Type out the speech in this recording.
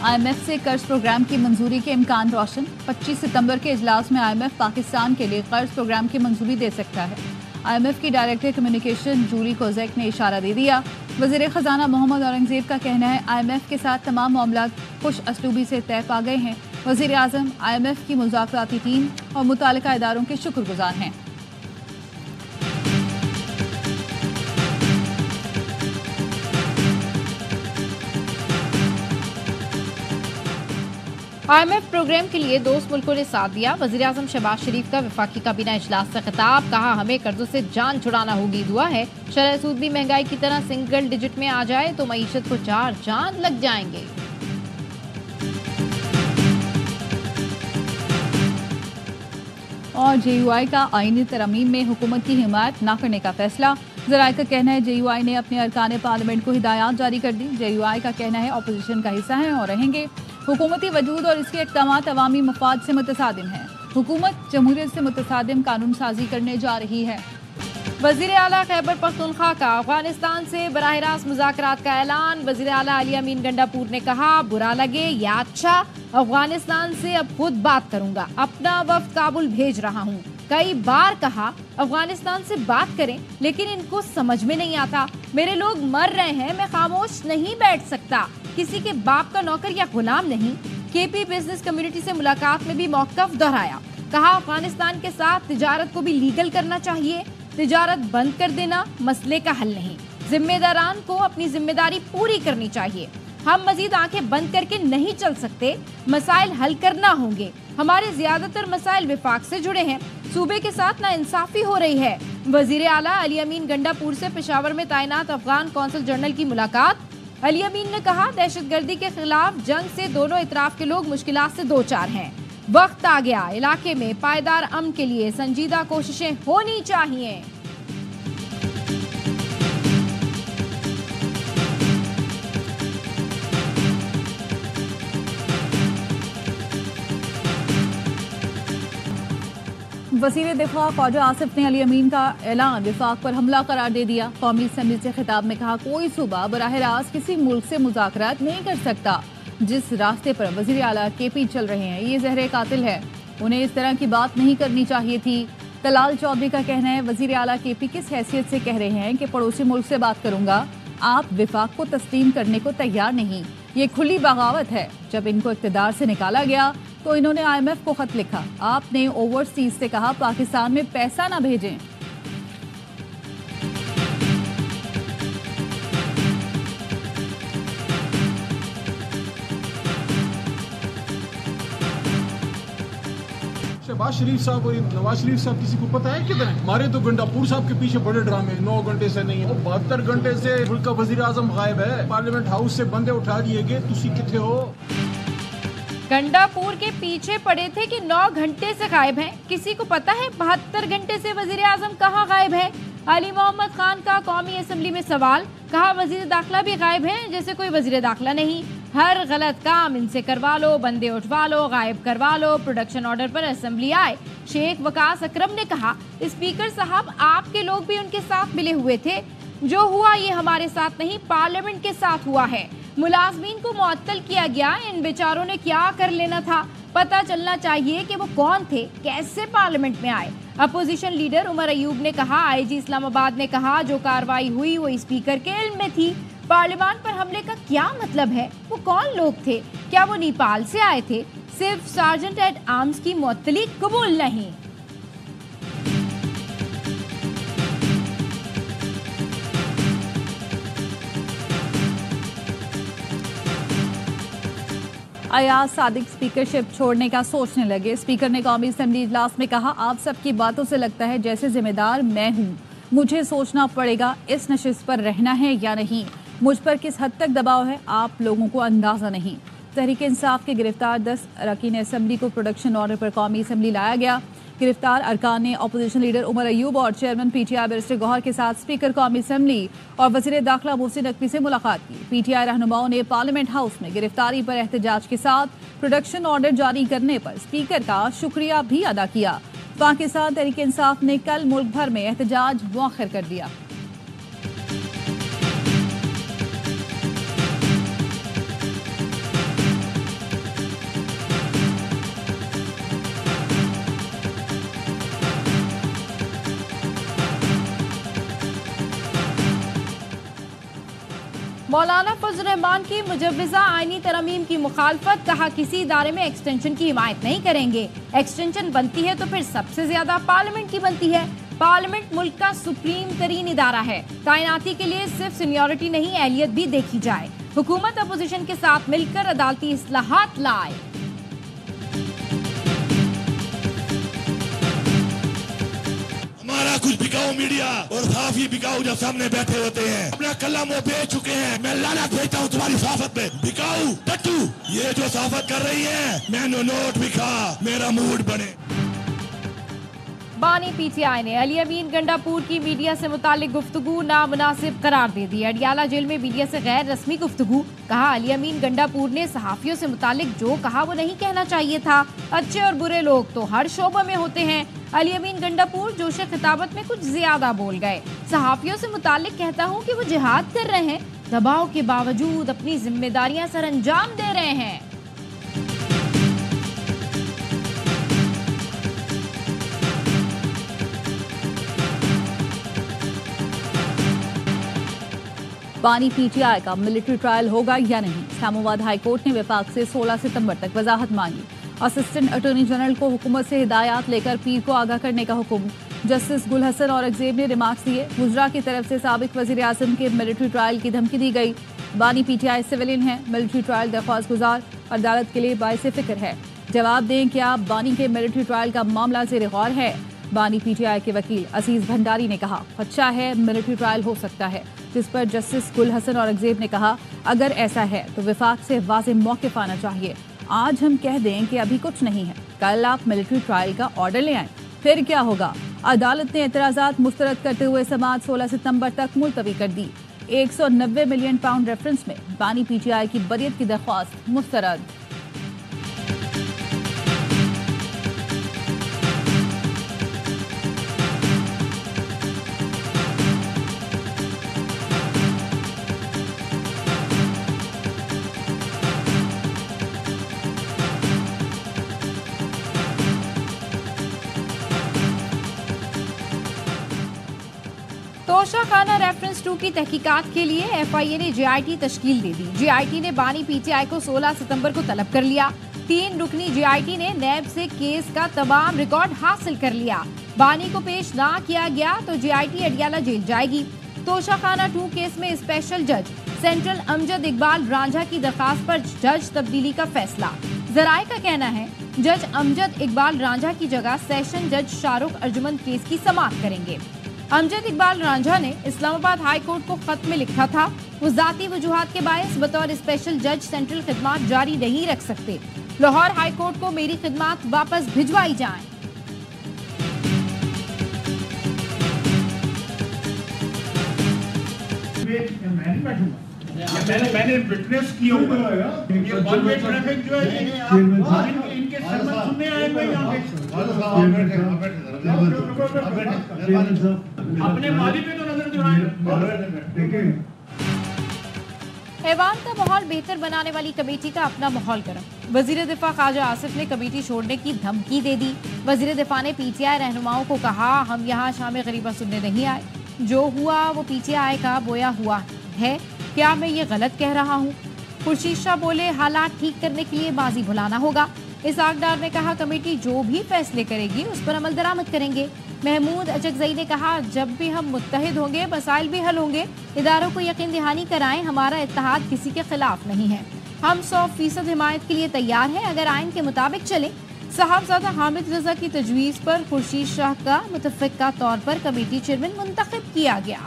IMF से कर्ज programme की मंजूरी के इम्कान रोशन। 25 सितंबर के इजलास में IMF पाकिस्तान के लिए कर्ज प्रोग्राम की मंजूरी दे सकता है। IMF की डायरेक्टर कम्युनिकेशन जूली कोजेक ने इशारा दे दिया। वजीर खजाना मोहम्मद औरंगजेब का कहना है IMF के साथ तमाम मामला खुश असलूबी से तय पा गए हैं। वजीर आजम IMF की मुज़ाकराती टीम और मुतालिका इदारों के शुक्रगुजार हैं। IMF प्रोग्राम के लिए दोस्त मुल्कों ने साथ दिया। वज़ीर-ए-आज़म शहबाज शरीफ का वफाकी काबीना इजलास से खिताब, कहा हमें कर्जों से जान छुड़ाना होगी। दुआ है शरह सूद भी महंगाई की तरह सिंगल डिजिट में आ जाए तो मईशत को 4 चांद लग जाएंगे। और JUI का आईनी तरमीम में हुकूमत की हिमायत न करने का फैसला। ज़राए का कहना है JUI ने अपने अरकान पार्लियामेंट को हिदायत जारी कर दी। JUI का कहना है अपोजिशन का हिस्सा है और रहेंगे। हुकूमती वजूद और इसके इक़दामात अवामी मफाद से मुतसादिम है। हुकूमत जमहूरियत से मुतसादिम कानून साजी करने जा रही है। वज़ीर आला खैबर पख्तूनख्वा का अफगानिस्तान से बराह रास्त मुज़ाकरात का ऐलान। वज़ीर आला अली अमीन गंडापुर ने कहा, बुरा लगे या अच्छा, अफगानिस्तान से अब खुद बात करूंगा। अपना वफ्द काबुल भेज रहा हूँ। कई बार कहा अफगानिस्तान से बात करें, लेकिन इनको समझ में नहीं आता। मेरे लोग मर रहे हैं, मैं खामोश नहीं बैठ सकता। किसी के बाप का नौकर या गुलाम नहीं। KP बिजनेस कम्युनिटी से मुलाकात में भी मौक़िफ़ दोहराया। कहा अफगानिस्तान के साथ तिजारत को भी लीगल करना चाहिए। तिजारत बंद कर देना मसले का हल नहीं। जिम्मेदारान को अपनी जिम्मेदारी पूरी करनी चाहिए। हम मजीद आंखें बंद करके नहीं चल सकते। मसाइल हल करना होंगे। हमारे ज्यादातर मसाइल विफाक से जुड़े हैं। सूबे के साथ नाइंसाफी हो रही है। वजीर आला अली अमीन गंडापुर से पेशावर में तैनात अफगान कौंसल जनरल की मुलाकात। अली अमीन ने कहा, दहशतगर्दी के खिलाफ जंग से दोनों इतराफ के लोग मुश्किलात से दो चार हैं। वक्त आ गया, इलाके में पायदार अमन के लिए संजीदा कोशिशें होनी चाहिए। वज़ीर दिफा ख्वाजा आसिफ ने अली अमीन का ऐलान विफाक पर हमला करार दे दिया। कौमी असम्बली से खिताब में कहा, कोई सूबा बराह रास्त किसी मुल्क से मुज़ाकरात नहीं कर सकता। जिस रास्ते पर वज़ीर आला KP चल रहे हैं ये ज़हरे कातिल है। उन्हें इस तरह की बात नहीं करनी चाहिए थी। तलाल चौधरी का कहना है, वज़ीर आला KP किस हैसियत से कह रहे हैं कि पड़ोसी मुल्क से बात करूंगा। आप विफाक को तस्लीम करने को तैयार नहीं। ये खुली बगावत है। जब इनको इक़्तिदार से निकाला गया तो इन्होंने IMF को खत लिखा। आपने ओवरसीज से कहा पाकिस्तान में पैसा ना भेजें। शहबाज शरीफ साहब और नवाज शरीफ साहब किसी को पता है किधर है? हमारे तो गंडापुर साहब के पीछे बड़े ड्रामे। 9 घंटे से नहीं है, 72 घंटे से मुल्क का वजीर आजम गायब है। पार्लियामेंट हाउस से बंदे उठा दिए गए। तुसी किथे हो? गंडापुर के पीछे पड़े थे कि 9 घंटे से गायब हैं। किसी को पता है 72 घंटे से वजीर आजम कहाँ गायब है? अली मोहम्मद खान का कौमी असम्बली में सवाल। कहा वजीर दाखिला भी गायब है, जैसे कोई वजीर दाखिला नहीं। हर गलत काम इनसे करवा लो, बंदे उठवा लो, गायब करवा लो, प्रोडक्शन ऑर्डर पर असम्बली आए। शेख वकास अकरम ने कहा, स्पीकर साहब आपके लोग भी उनके साथ मिले हुए थे। जो हुआ ये हमारे साथ नहीं, पार्लियामेंट के साथ हुआ है। मुलाजमीन को मुअत्तल किया गया। इन बेचारों ने क्या कर लेना था? पता चलना चाहिए कि वो कौन थे, कैसे पार्लियामेंट में आए। अपोजिशन लीडर उमर अयूब ने कहा, IG इस्लामाबाद ने कहा जो कार्रवाई हुई वो स्पीकर के इल्म में थी। पार्लियामेंट पर हमले का क्या मतलब है? वो कौन लोग थे? क्या वो नेपाल से आए थे? सिर्फ सार्जेंट एट आर्म्स की मुअत्तली कबूल नहीं। अयाज सादिक स्पीकरशिप छोड़ने का सोचने लगे। स्पीकर ने कौमी असम्बली इजलास में कहा, आप सबकी बातों से लगता है जैसे जिम्मेदार मैं हूँ। मुझे सोचना पड़ेगा इस नशिस्त पर रहना है या नहीं। मुझ पर किस हद तक दबाव है आप लोगों को अंदाजा नहीं। तहरीक इंसाफ के गिरफ्तार 10 अरकान असम्बली को प्रोडक्शन ऑर्डर पर कौमी असम्बली लाया गया। गिरफ्तार अरकान ने अपोजिशन लीडर उमर अयूब और चेयरमैन PTI बैरिस्टर गौहर के साथ स्पीकर कौमी असम्बली और वज़ीर दाखिला मोहसिन नकवी से मुलाकात की। PTI रहनुमाओं ने पार्लियामेंट हाउस में गिरफ्तारी पर एहतजाज के साथ प्रोडक्शन ऑर्डर जारी करने पर स्पीकर का शुक्रिया भी अदा किया। पाकिस्तान तहरीक इंसाफ ने कल मुल्क भर में एहतजाज मुअख्खर कर दिया। मौलाना फजल रहमान की मुजव्वजा आईनी तरमीम की मुखालफत, कहा किसी इदारे में एक्सटेंशन की हिमायत नहीं करेंगे। एक्सटेंशन बनती है तो फिर सबसे ज्यादा पार्लियामेंट की बनती है। पार्लियामेंट मुल्क का सुप्रीम तरीन इदारा है। तैनाती के लिए सिर्फ सीनियरिटी नहीं, अहलियत भी देखी जाए। हुकूमत अपोजिशन के साथ मिलकर अदालती इस्लाहात लाए। हमारा कुछ बिकाऊ मीडिया और सहाफी बिकाऊ जब सामने बैठे होते हैं, अपना कलम वो बेच चुके हैं। मैं लानत भेजता हूँ तुम्हारी सहाफत पे। बिकाऊ टट्टू ये जो सहाफत कर रही है, मैंने नोट भी खा, मेरा मूड बने। बानी पीटीआई ने अली अमीन गंडापुर की मीडिया से मुतालिक गुफ्तगू नामुनासिब करार दे दी। अडियाला जेल में मीडिया से गैर रस्मी गुफ्तगू, कहा अली अमीन गंडापुर ने सहाफियों से मुतालिक जो कहा वो नहीं कहना चाहिए था। अच्छे और बुरे लोग तो हर शोबे में होते हैं। अली अमीन गंडापुर जोश खिताबत में कुछ ज्यादा बोल गए। सहाफियों से मुतालिक कहता हूँ कि वो जिहाद कर रहे हैं, दबाव के बावजूद अपनी जिम्मेदारियां सर अंजाम दे रहे हैं। बानी पीटीआई का मिलिट्री ट्रायल होगा या नहीं, इस्लामाबाद हाई कोर्ट ने विफाक से 16 सितंबर तक वजाहत मांगी। असिस्टेंट अटॉर्नी जनरल को हुकूमत से हिदायत लेकर पीर को आगाह करने का हुक्म। जस्टिस गुल हसन औरंगजेब ने रिमार्क्स दिए। गुजरात की तरफ से साबिक वजीर आजम के मिलिट्री ट्रायल की धमकी दी गई। बानी पीटीआई सिविलियन है, मिलिट्री ट्रायल दरख्वास्त गुजार अदालत के लिए बाइस फिक्र है। जवाब दें क्या बानी के मिलिट्री ट्रायल का मामला ज़ेर गौर है। बानी पीटीआई के वकील अजीज भंडारी ने कहा अच्छा है मिलिट्री ट्रायल हो सकता है, जिस पर जस्टिस गुल हसन औरंगजेब ने कहा अगर ऐसा है तो विफाक से वाज़ेह मौक़िफ़ आना चाहिए। आज हम कह दें कि अभी कुछ नहीं है, कल आप मिलिट्री ट्रायल का ऑर्डर ले आएं, फिर क्या होगा। अदालत ने एतराज़ात मुस्तरद करते हुए समाअत 16 सितंबर तक मुलतवी कर दी। 190 मिलियन पाउंड रेफरेंस में बानी पीटीआई की बरियत की दरख्वास्त मुस्तरद। तोशा खाना रेफरेंस 2 की तहकीकात के लिए एफआईए ने जेआईटी तश्कील दे दी। जेआईटी ने बानी पीटीआई को 16 सितंबर को तलब कर लिया। 3 रुकनी जेआईटी ने नैब से केस का तमाम रिकॉर्ड हासिल कर लिया। बानी को पेश ना किया गया तो जेआईटी अडियाला जेल जाएगी। तोशा खाना 2 केस में स्पेशल जज सेंट्रल अमजद इकबाल रांझा की दरखास्त पर जज तब्दीली का फैसला। जराये का कहना है जज अमजद इकबाल रांझा की जगह सेशन जज शाहरुख अर्जुमंद केस की समाअत करेंगे। अमजद इकबाल रांझा ने इस्लामाबाद हाई कोर्ट को खत में लिखा था वो जाती वजूहात के बायस बतौर स्पेशल जज सेंट्रल खिदमात जारी नहीं रख सकते। लाहौर हाई कोर्ट को मेरी खिदमात वापस भिजवाई जाएं। मैंने विटनेस किया हुआ है। ये वन वे ट्रैफिक जो है इनके सरमन सुनने आए हुए यहाँ अपने माली पे तो नजर दिखाएं। ऐवान का माहौल बेहतर बनाने वाली कमेटी का अपना माहौल गर्म। वजीर दिफा ख्वाजा आसिफ ने कमेटी छोड़ने की धमकी दे दी। वजीर दिफा ने पीटीआई रहनुमाओं को कहा हम यहाँ शाम गरीबा सुनने नहीं आए, जो हुआ वो पीटीआई का बोया हुआ है। क्या मैं ये गलत कह रहा हूँ? खुर्शीद शाह बोले हालात ठीक करने के लिए माजी भुलाना होगा। इसाक डार ने कहा कमेटी जो भी फैसले करेगी उस पर अमल दरामद करेंगे। महमूद अचकजई ने कहा जब भी हम मुत्तहिद होंगे मसाइल भी हल होंगे। इदारों को यकीन दहानी कराएं हमारा इत्तेहाद किसी के खिलाफ नहीं है, हम 100% हिमायत के लिए तैयार हैं अगर आइन के मुताबिक चले। साहबजादा हामिद रजा की तजवीज़ पर खुर्शीद शाह का मुतफ़िक़ा तौर पर कमेटी चेयरमैन मुंतखब किया गया।